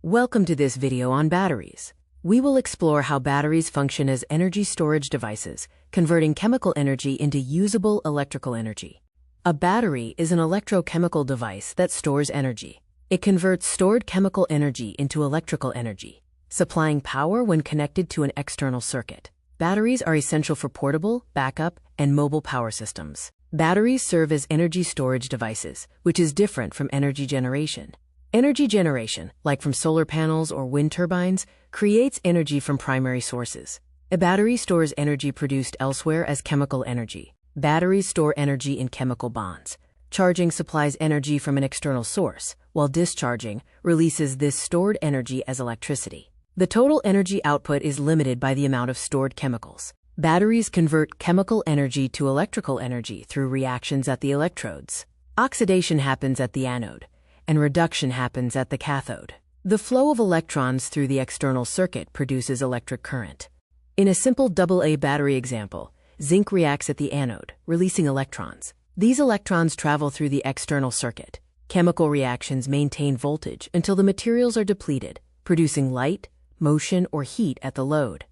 Welcome to this video on batteries. We will explore how batteries function as energy storage devices, converting chemical energy into usable electrical energy. A battery is an electrochemical device that stores energy. It converts stored chemical energy into electrical energy, supplying power when connected to an external circuit. Batteries are essential for portable, backup, and mobile power systems. Batteries serve as energy storage devices, which is different from energy generation. Energy generation, like from solar panels or wind turbines, creates energy from primary sources. A battery stores energy produced elsewhere as chemical energy. Batteries store energy in chemical bonds. Charging supplies energy from an external source, while discharging releases this stored energy as electricity. The total energy output is limited by the amount of stored chemicals. Batteries convert chemical energy to electrical energy through reactions at the electrodes. Oxidation happens at the anode, and reduction happens at the cathode. The flow of electrons through the external circuit produces electric current. In a simple AA battery example, zinc reacts at the anode, releasing electrons. These electrons travel through the external circuit. Chemical reactions maintain voltage until the materials are depleted, producing light, motion, or heat at the load.